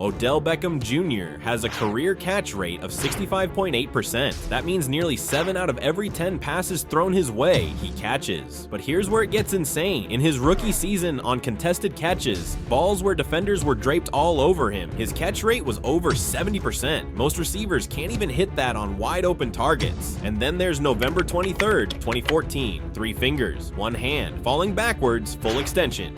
Odell Beckham Jr. has a career catch rate of 65.8%. That means nearly 7 out of every 10 passes thrown his way, he catches. But here's where it gets insane. In his rookie season on contested catches, balls where defenders were draped all over him, his catch rate was over 70%. Most receivers can't even hit that on wide open targets. And then there's November 23rd, 2014. 3 fingers, 1 hand, falling backwards, full extension.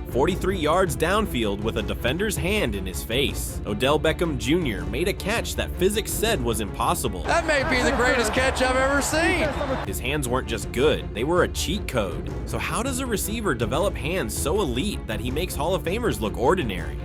43 yards downfield with a defender's hand in his face. Odell Beckham Jr. made a catch that physics said was impossible. That may be the greatest catch I've ever seen. His hands weren't just good, they were a cheat code. So how does a receiver develop hands so elite that he makes Hall of Famers look ordinary?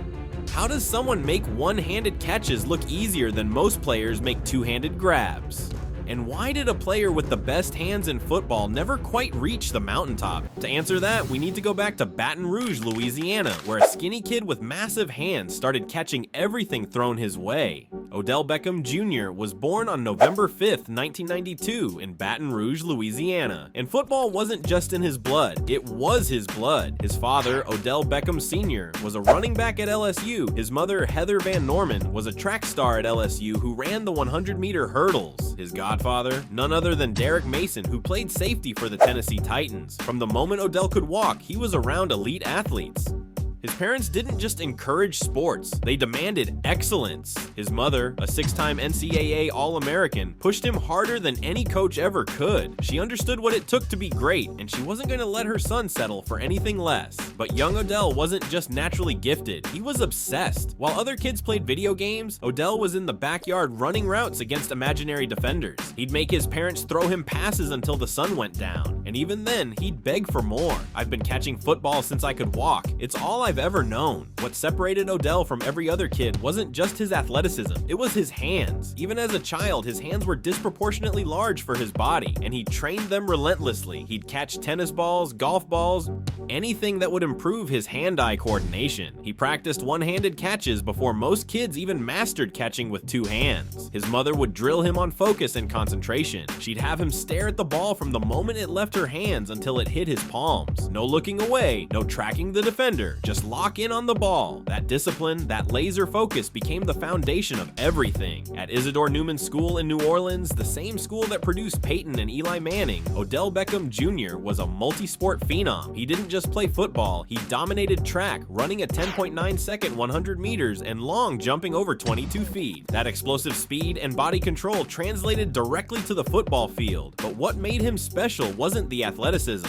How does someone make one-handed catches look easier than most players make two-handed grabs? And why did a player with the best hands in football never quite reach the mountaintop? To answer that, we need to go back to Baton Rouge, Louisiana, where a skinny kid with massive hands started catching everything thrown his way. Odell Beckham Jr. was born on November 5th, 1992 in Baton Rouge, Louisiana. And football wasn't just in his blood, it was his blood. His father, Odell Beckham Sr., was a running back at LSU. His mother, Heather Van Norman, was a track star at LSU who ran the 100-meter hurdles. His godfather, none other than Derek Mason, who played safety for the Tennessee Titans. From the moment Odell could walk, he was around elite athletes. His parents didn't just encourage sports, they demanded excellence. His mother, a 6-time NCAA All-American, pushed him harder than any coach ever could. She understood what it took to be great, and she wasn't going to let her son settle for anything less. But young Odell wasn't just naturally gifted, he was obsessed. While other kids played video games, Odell was in the backyard running routes against imaginary defenders. He'd make his parents throw him passes until the sun went down, and even then, he'd beg for more. "I've been catching football since I could walk. It's all I've ever known." What separated Odell from every other kid wasn't just his athleticism, it was his hands. Even as a child, his hands were disproportionately large for his body, and he trained them relentlessly. He'd catch tennis balls, golf balls, anything that would improve his hand-eye coordination. He practiced one-handed catches before most kids even mastered catching with 2 hands. His mother would drill him on focus and concentration. She'd have him stare at the ball from the moment it left her hands until it hit his palms. No looking away, no tracking the defender, just lock in on the ball. That discipline, that laser focus became the foundation of everything. At Isidore Newman School in New Orleans, the same school that produced Peyton and Eli Manning, Odell Beckham Jr. was a multi-sport phenom. He didn't just play football, he dominated track, running a 10.9-second 100 meters and long jumping over 22 feet. That explosive speed and body control translated directly to the football field. But what made him special wasn't the athleticism.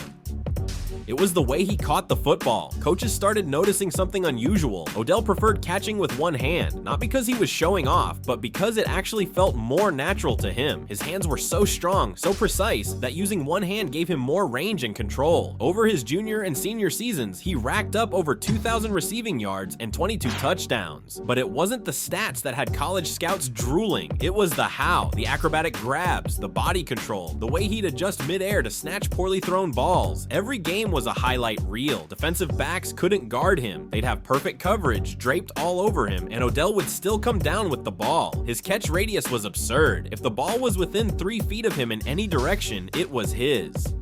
It was the way he caught the football. Coaches started noticing something unusual. Odell preferred catching with one hand, not because he was showing off, but because it actually felt more natural to him. His hands were so strong, so precise, that using one hand gave him more range and control. Over his junior and senior seasons, he racked up over 2,000 receiving yards and 22 touchdowns. But it wasn't the stats that had college scouts drooling. It was the how, the acrobatic grabs, the body control, the way he'd adjust midair to snatch poorly thrown balls. Every game was a highlight reel. Defensive backs couldn't guard him. They'd have perfect coverage draped all over him, and Odell would still come down with the ball. His catch radius was absurd. If the ball was within 3 feet of him in any direction, it was his.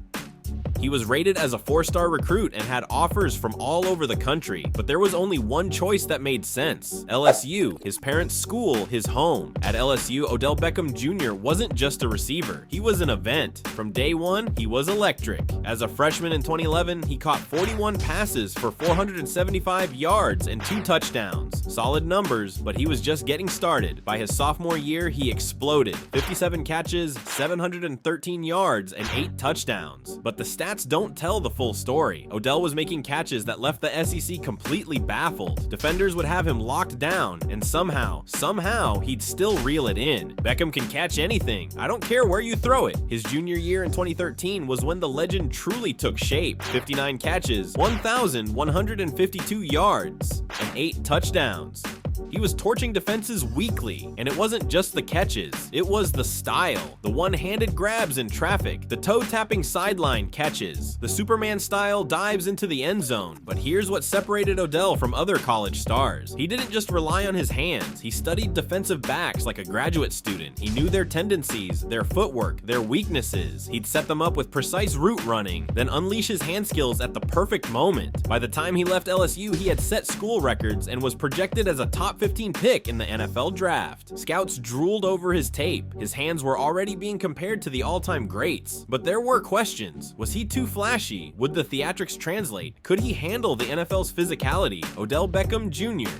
He was rated as a 4-star recruit and had offers from all over the country, but there was only one choice that made sense: LSU, his parents' school, his home. At LSU, Odell Beckham Jr. wasn't just a receiver, he was an event. From day one, he was electric. As a freshman in 2011, he caught 41 passes for 475 yards and 2 touchdowns. Solid numbers, but he was just getting started. By his sophomore year, he exploded. 57 catches, 713 yards, and 8 touchdowns. But the stats don't tell the full story. Odell was making catches that left the SEC completely baffled. Defenders would have him locked down, and somehow, he'd still reel it in. Beckham can catch anything. I don't care where you throw it. His junior year in 2013 was when the legend truly took shape. 59 catches, 1,152 yards, and 8 touchdowns. He was torching defenses weekly, and it wasn't just the catches, it was the style. The one-handed grabs in traffic, the toe-tapping sideline catches, the Superman-style dives into the end zone. But here's what separated Odell from other college stars. He didn't just rely on his hands, he studied defensive backs like a graduate student. He knew their tendencies, their footwork, their weaknesses. He'd set them up with precise route running, then unleash his hand skills at the perfect moment. By the time he left LSU, he had set school records and was projected as a top top 15 pick in the NFL draft. Scouts drooled over his tape. His hands were already being compared to the all-time greats. But there were questions. Was he too flashy? Would the theatrics translate? Could he handle the NFL's physicality? Odell Beckham Jr.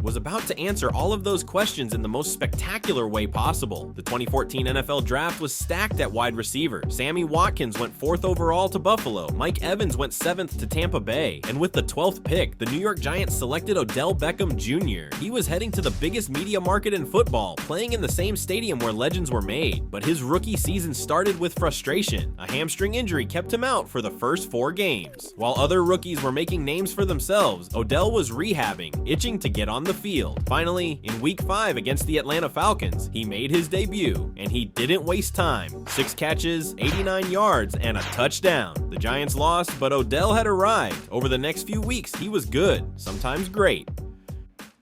was about to answer all of those questions in the most spectacular way possible. The 2014 NFL Draft was stacked at wide receiver. Sammy Watkins went 4th overall to Buffalo. Mike Evans went 7th to Tampa Bay. And with the 12th pick, the New York Giants selected Odell Beckham Jr. He was heading to the biggest media market in football, playing in the same stadium where legends were made. But his rookie season started with frustration. A hamstring injury kept him out for the first 4 games. While other rookies were making names for themselves, Odell was rehabbing, itching to get on the field. Finally, in Week 5 against the Atlanta Falcons, he made his debut, and he didn't waste time. 6 catches, 89 yards, and a touchdown. The Giants lost, but Odell had arrived. Over the next few weeks, he was good, sometimes great.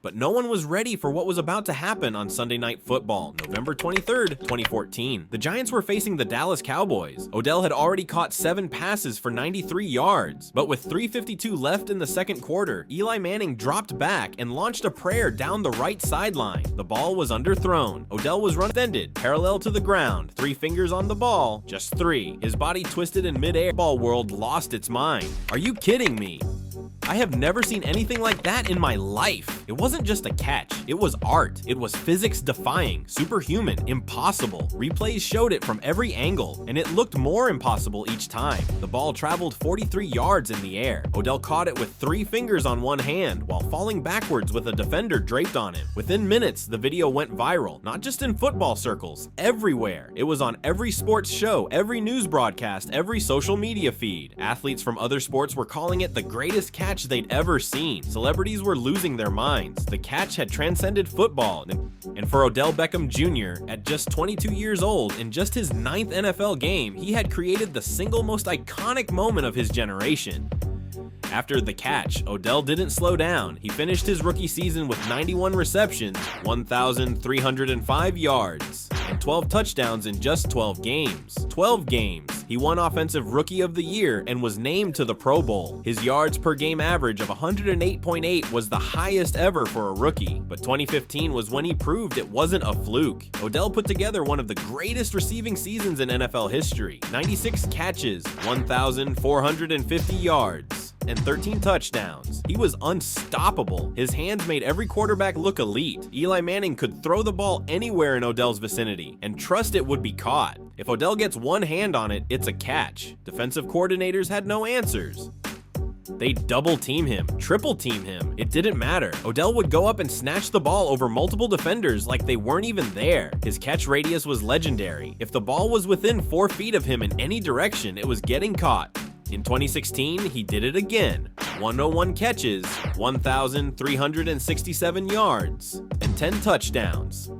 But no one was ready for what was about to happen on Sunday Night Football, November 23rd, 2014. The Giants were facing the Dallas Cowboys. Odell had already caught 7 passes for 93 yards, but with 3:52 left in the second quarter, Eli Manning dropped back and launched a prayer down the right sideline. The ball was underthrown. Odell was run-ended, parallel to the ground, 3 fingers on the ball, just 3. His body twisted in midair. Ball world lost its mind. Are you kidding me? I have never seen anything like that in my life. It wasn't just a catch, it was art. It was physics defying, superhuman, impossible. Replays showed it from every angle, and it looked more impossible each time. The ball traveled 43 yards in the air. Odell caught it with 3 fingers on one hand while falling backwards with a defender draped on him. Within minutes, the video went viral, not just in football circles, everywhere. It was on every sports show, every news broadcast, every social media feed. Athletes from other sports were calling it the greatest catch they'd ever seen. Celebrities were losing their minds. The catch had transcended football. And for Odell Beckham Jr., at just 22 years old, in just his 9th NFL game, he had created the single most iconic moment of his generation. After the catch, Odell didn't slow down. He finished his rookie season with 91 receptions, 1,305 yards, and 12 touchdowns in just 12 games. 12 games. He won Offensive Rookie of the Year and was named to the Pro Bowl. His yards per game average of 108.8 was the highest ever for a rookie, but 2015 was when he proved it wasn't a fluke. Odell put together one of the greatest receiving seasons in NFL history. 96 catches, 1,450 yards, and 13 touchdowns. He was unstoppable. His hands made every quarterback look elite. Eli Manning could throw the ball anywhere in Odell's vicinity and trust it would be caught. If Odell gets one hand on it, it's a catch. Defensive coordinators had no answers. They double team him, triple team him. It didn't matter. Odell would go up and snatch the ball over multiple defenders like they weren't even there. His catch radius was legendary. If the ball was within 4 feet of him in any direction, it was getting caught. In 2016, he did it again. 101 catches, 1,367 yards, and 10 touchdowns.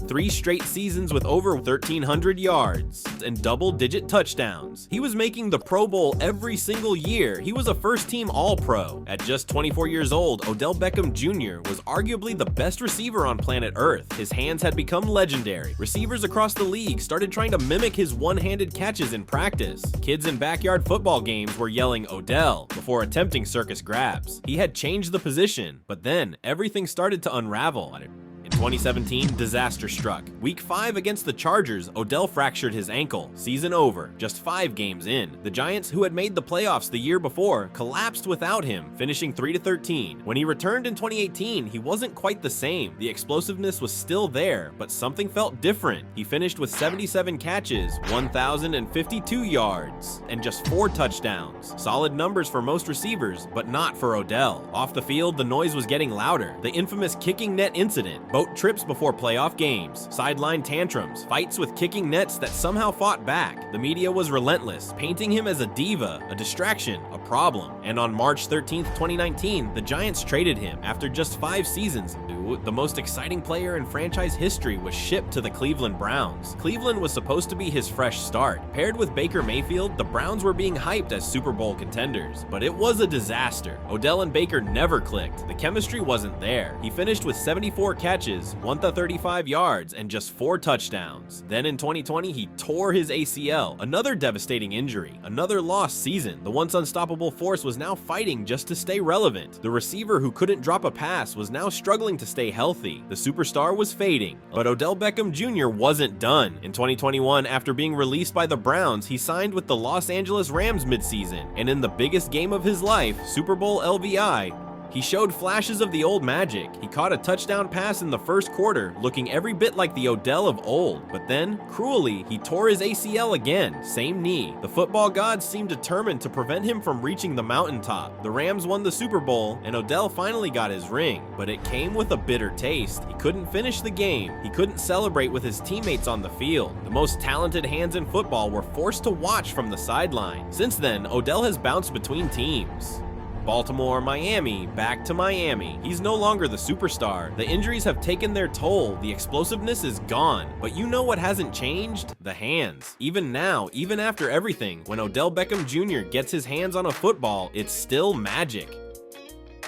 3 straight seasons with over 1,300 yards and double-digit touchdowns. He was making the Pro Bowl every single year. He was a first-team All-Pro. At just 24 years old, Odell Beckham Jr. was arguably the best receiver on planet Earth. His hands had become legendary. Receivers across the league started trying to mimic his one-handed catches in practice. Kids in backyard football games were yelling Odell before attempting circus grabs. He had changed the position, but then everything started to unravel. In 2017, disaster struck. Week 5 against the Chargers, Odell fractured his ankle. Season over, just 5 games in. The Giants, who had made the playoffs the year before, collapsed without him, finishing 3-13. When he returned in 2018, he wasn't quite the same. The explosiveness was still there, but something felt different. He finished with 77 catches, 1,052 yards, and just 4 touchdowns. Solid numbers for most receivers, but not for Odell. Off the field, the noise was getting louder. The infamous kicking net incident, boat trips before playoff games, sideline tantrums, fights with kicking nets that somehow fought back. The media was relentless, painting him as a diva, a distraction, a problem. And on March 13th, 2019, the Giants traded him. After just 5 seasons, the most exciting player in franchise history was shipped to the Cleveland Browns. Cleveland was supposed to be his fresh start. Paired with Baker Mayfield, the Browns were being hyped as Super Bowl contenders, but it was a disaster. Odell and Baker never clicked. The chemistry wasn't there. He finished with 74 catches, catches, 135 yards, and just 4 touchdowns. Then in 2020, he tore his ACL, another devastating injury, another lost season. The once unstoppable force was now fighting just to stay relevant. The receiver who couldn't drop a pass was now struggling to stay healthy. The superstar was fading, but Odell Beckham Jr. wasn't done. In 2021, after being released by the Browns, he signed with the Los Angeles Rams midseason, and in the biggest game of his life, Super Bowl LVI, he showed flashes of the old magic. He caught a touchdown pass in the first quarter, looking every bit like the Odell of old. But then, cruelly, he tore his ACL again, same knee. The football gods seemed determined to prevent him from reaching the mountaintop. The Rams won the Super Bowl, and Odell finally got his ring. But it came with a bitter taste. He couldn't finish the game. He couldn't celebrate with his teammates on the field. The most talented hands in football were forced to watch from the sideline. Since then, Odell has bounced between teams. Baltimore, Miami, back to Miami. He's no longer the superstar. The injuries have taken their toll. The explosiveness is gone. But you know what hasn't changed? The hands. Even now, even after everything, when Odell Beckham Jr. gets his hands on a football, it's still magic.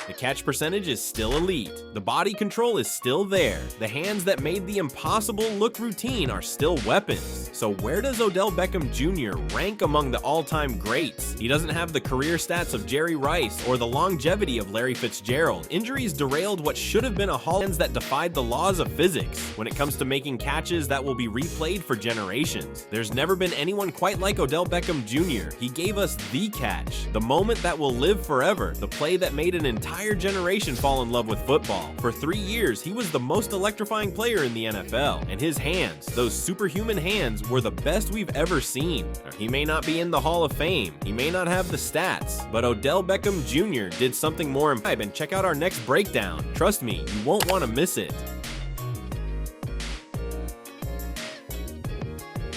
The catch percentage is still elite. The body control is still there. The hands that made the impossible look routine are still weapons. So where does Odell Beckham Jr. rank among the all-time greats? He doesn't have the career stats of Jerry Rice or the longevity of Larry Fitzgerald. Injuries derailed what should have been a Hall of Fame that defied the laws of physics when it comes to making catches that will be replayed for generations. There's never been anyone quite like Odell Beckham Jr. He gave us the catch, the moment that will live forever, the play that made an entire generation fall in love with football. For 3 years, he was the most electrifying player in the NFL, and his hands, those superhuman hands, were the best we've ever seen. He may not be in the Hall of Fame, he may not have the stats, but Odell Beckham Jr. did something more impressive. And check out our next breakdown. Trust me, you won't want to miss it.